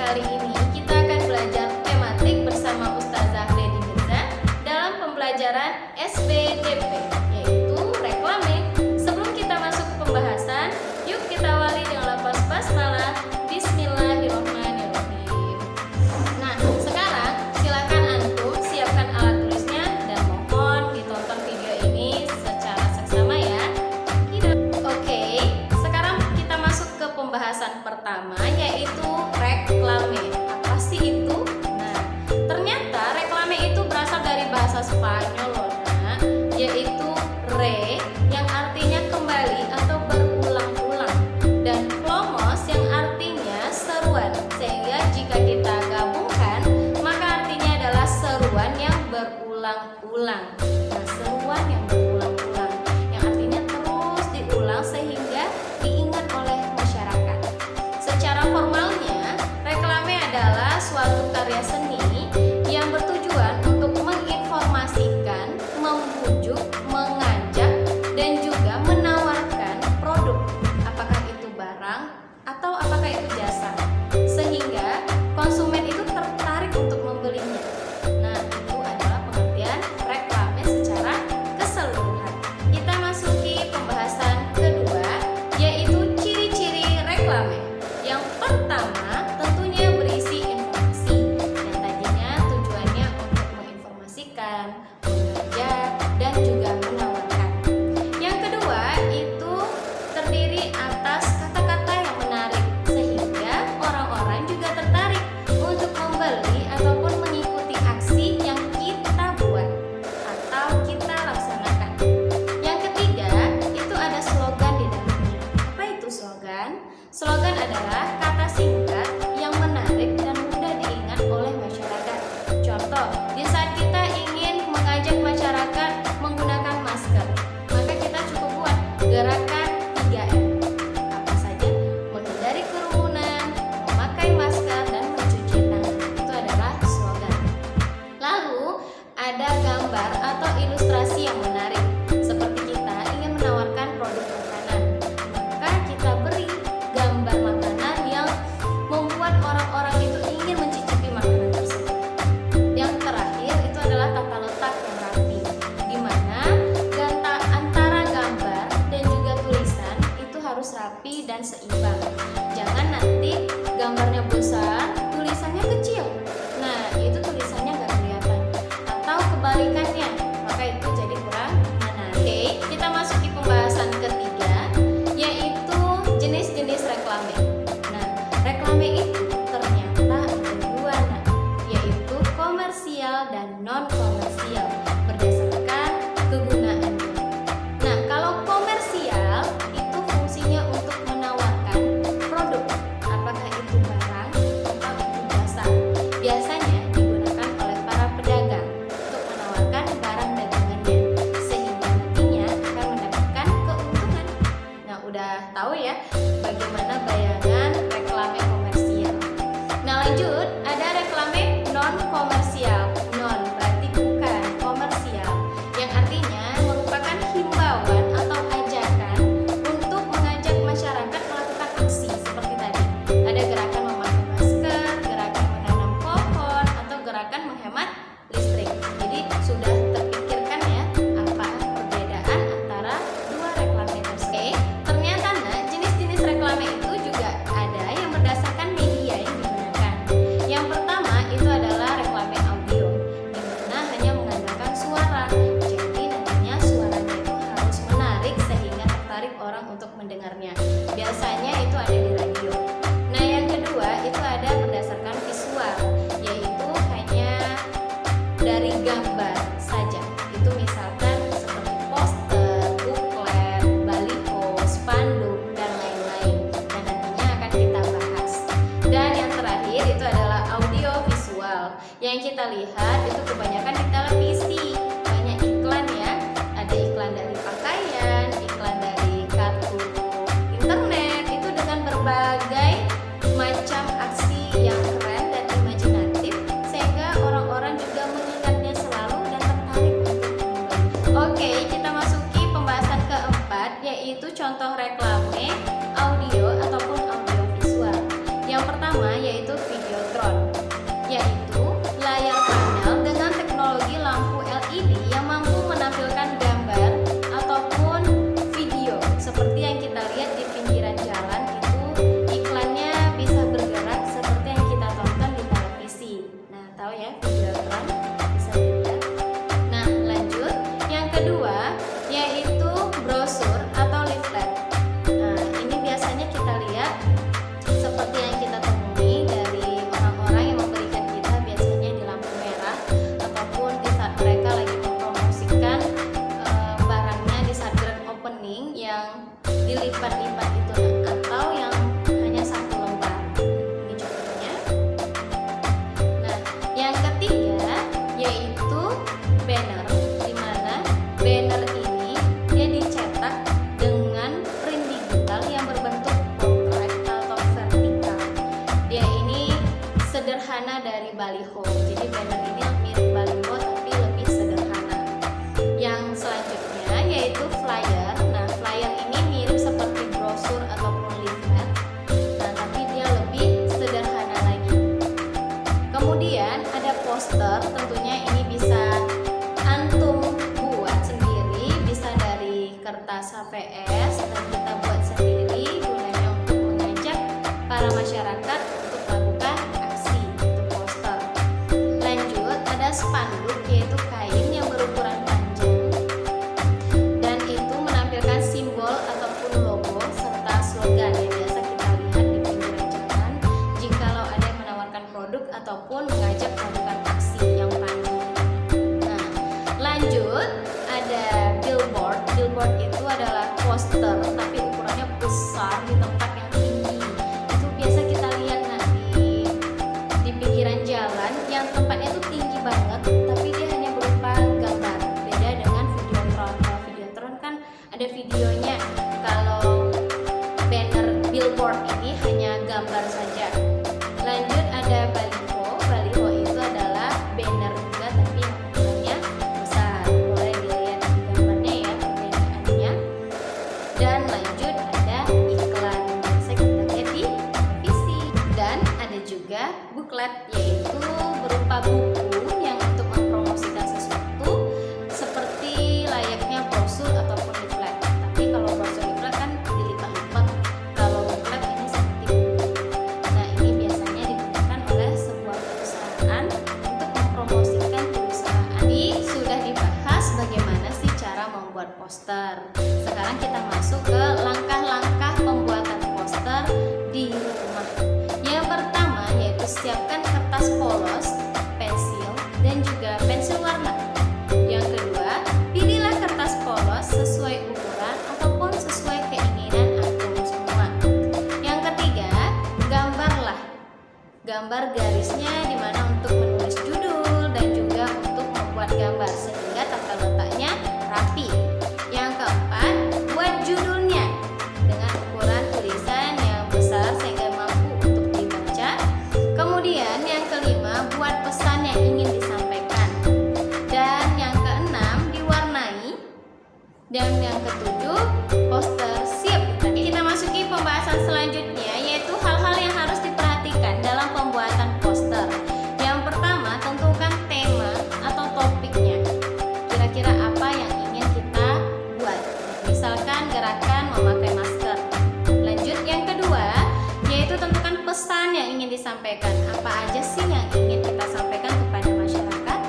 kali ini kita akan belajar tematik bersama Ustazah Lady Mirza dalam pembelajaran SPDP, yaitu reklame. Sebelum kita masuk ke pembahasan, yuk kita awali dengan lafaz basmalah. Bismillahirrahmanirrahim. Nah, sekarang silakan antum siapkan alat tulisnya dan mohon ditonton video ini secara seksama ya. Oke, sekarang kita masuk ke pembahasan pertama, yaitu reklame. Apa sih itu? Nah, ternyata reklame itu berasal dari bahasa Spanyol loh, nah, yaitu re yang artinya kembali atau berulang-ulang, dan promos yang artinya seruan. Sehingga jika kita gabungkan, maka artinya adalah seruan yang berulang-ulang. Nah, seruan yang berulang-ulang yang artinya terus diulang sehingga diingat oleh masyarakat. Secara formalnya, reklame adalah suatu karya seni yang bertujuan untuk menginformasikan, membujuk, mengajak, dan juga menawarkan produk, apakah itu barang atau apakah itu jasa, sehingga konsumen itu tertarik untuk membelinya. Nah, itu adalah pengertian reklame secara keseluruhan. Kita masuki pembahasan kedua, yaitu ciri-ciri reklame. Yang pertama tentunya berisi informasi, yang tadinya tujuannya untuk menginformasikan, mengajak, dan juga menawarkan. Yang kedua itu terdiri atas kata-kata yang menarik, sehingga orang-orang juga tertarik untuk membeli ataupun mengikuti aksi yang kita buat atau kita laksanakan. Yang ketiga itu ada slogan di dalamnya. Apa itu slogan? Slogan adalah kata singkat yang menarik dan mudah diingat oleh masyarakat. Contoh, di saat kita ingin mengajak masyarakat menggunakan masker, maka kita cukup buat gerakan 3M. Apa saja? Menghindari kerumunan, memakai masker, dan mencuci tangan. Itu adalah slogan. Lalu, ada gambar atau ilustrasi yang menarik. Seperti kita ingin menawarkan produk makanan, maka kita beri gambar makanan yang membuat orang-orang itu ingin mencicipi makanan tersebut. Yang terakhir itu adalah tata letak yang rapi, di mana antara gambar dan juga tulisan itu harus rapi dan seimbang. Jangan nanti gambarnya besar, tulisannya kecil. Nah, itu tulisannya nggak kelihatan. Atau kebalikannya, maka itu jadi kurang menarik. Oke, kita masuki pembahasan ketiga, yaitu jenis-jenis reklame. Nah, reklame itu ternyata ada dua, yaitu komersial dan non-komersial berdasarkan kegunaannya. Nah, kalau komersial itu fungsinya untuk menawarkan produk, apakah itu barang atau itu jasa. Biasanya digunakan oleh para pedagang untuk menawarkan barang dagangannya, sehingga nantinya akan mendapatkan keuntungan. Nah, udah tahu ya bagaimana bayangan reklame komersial. Nah, lanjut, ada reklame non komersial. Non berarti bukan komersial, yang artinya merupakan himbauan atau ajakan untuk mengajak masyarakat melakukan aksi seperti tadi. Ada gerakan memakai masker, gerakan menanam pohon, atau gerakan menghemat listrik. Jadi sudah terpikirkan ya apa perbedaan antara dua reklame tersebut. Ternyata jenis-jenis reklame itu juga ada yang berdasarkan media yang digunakan. Yang pertama itu adalah reklame audio, di mana hanya mengandalkan suara. Jadi nantinya suaranya itu harus menarik sehingga tertarik orang untuk mendengarnya. Biasanya itu ada di radio. Nah, yang kedua itu ada berdasarkan visual, yaitu hanya dari gambar saja. Itu misalkan seperti poster, buklet, baliho, spanduk, dan lain-lain. Dan nantinya akan kita bahas. Dan yang terakhir itu adalah audio visual. Yang kita lihat itu kebanyakan di televisi. Banyak iklan ya. Ada iklan dari pakaian, iklan dari kartu internet, itu dengan berbagai macam aksi yang keren dan imajinatif, sehingga orang-orang juga mengingatnya selalu dan tertarik untuk membeli. Oke, kita masuki pembahasan keempat, yaitu contoh reklame audio ataupun audio visual. Yang pertama yaitu video dari baliho. Jadi banner ini mirip baliho tapi lebih sederhana. Yang selanjutnya yaitu flyer. Nah, flyer ini mirip seperti brosur ataupun leaflet. Nah, tapi dia lebih sederhana lagi. Kemudian ada poster, tentunya ini bisa antum buat sendiri, bisa dari kertas HVS dan kita buat sendiri, gunanya untuk mengajak para masyarakat untuk melakukan aksi, itu poster. Lanjut, ada spanduk, yaitu kain yang berukuran panjang dan itu menampilkan simbol ataupun logo serta slogan yang biasa kita lihat di pinggiran jalan jikalau ada yang menawarkan produk ataupun mengajak melakukan aksi yang panjang. Nah, lanjut ada billboard. Billboard itu adalah poster tapi ukurannya besar di tempat yang tinggi. Itu biasa kita lihat di pinggiran jalan yang tempatnya itu tinggi banget, tapi dia hanya berupa gambar. Beda dengan videotron. Kalau videotron kan ada videonya. Kalau banner billboard ini hanya gambar saja. Lanjut ada baliho. Baliho itu adalah banner juga tapi yang ukurannya besar. Boleh dilihat di gambarnya ya perbedaannya. Dan lanjut ada iklan yang biasa kita lihat di televisi. Dan ada juga booklet, yaitu berupa buku yang untuk mempromosikan sesuatu seperti layaknya brosur ataupun leaflet. Tapi kalau brosur leaflet kan dilipat-lipat. Kalau booklet ini seperti buku. Nah, ini biasanya digunakan oleh sebuah perusahaan untuk mempromosikan perusahaan. Tadi sudah dibahas bagaimana sih cara membuat poster. Sekarang kita masuk ke langkah-langkah pembuatan poster di rumah. Yang pertama yaitu siapkan kertas polos, pensil, dan juga pensil warna. Yang kedua, pilihlah kertas polos sesuai ukuran ataupun sesuai keinginan antum semua. Yang ketiga, gambarlah. Gambar garisnya dimana untuk menulis judul dan juga untuk membuat gambar sehingga tata letaknya rapi. Yang keempat, buat judulnya dengan ukuran tulisan yang besar sehingga mampu untuk dibaca. Kemudian yang kelima, buat pesan yang ingin disampaikan. Dan yang keenam, diwarnai. Dan yang ketujuh, poster siap. Oke, kita masuki pembahasan selanjutnya yaitu hal-hal yang harus diperhatikan dalam pembuatan poster. Yang pertama, tentukan tema atau topiknya. Kira-kira apa yang ingin kita buat? Misalkan gerakan memakai masker. Lanjut, yang kedua yaitu tentukan pesan yang ingin disampaikan. Apa aja sih yang ingin kita sampaikan kepada masyarakat?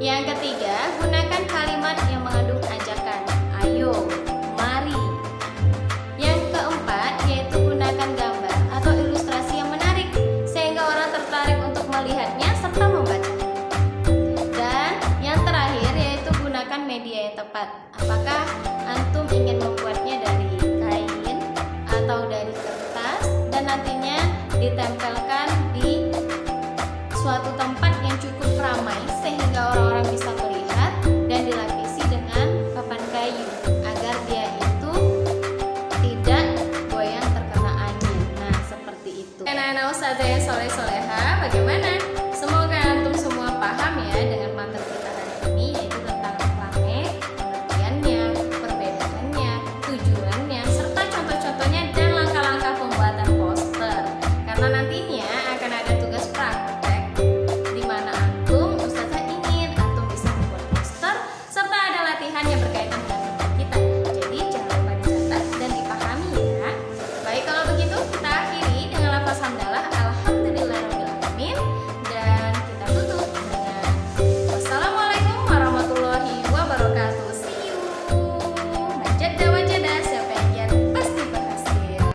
Yang ketiga, gunakan kalimat yang mengandung ajakan. Ayo, mari. Yang keempat yaitu gunakan gambar atau ilustrasi yang menarik sehingga orang tertarik untuk melihatnya serta membacanya. Dan yang terakhir yaitu gunakan media yang tepat. Apakah antum ingin membuatnya dari kain atau dari kertas dan nantinya ditempelkan di suatu tempat yang cukup ramai sehingga orang-orang bisa melihat dan dilapisi dengan papan kayu agar dia itu tidak goyang terkena angin. Nah, seperti itu. Anak-anak ustazah yang soleh-soleha, bagaimana? Semoga antum semua paham ya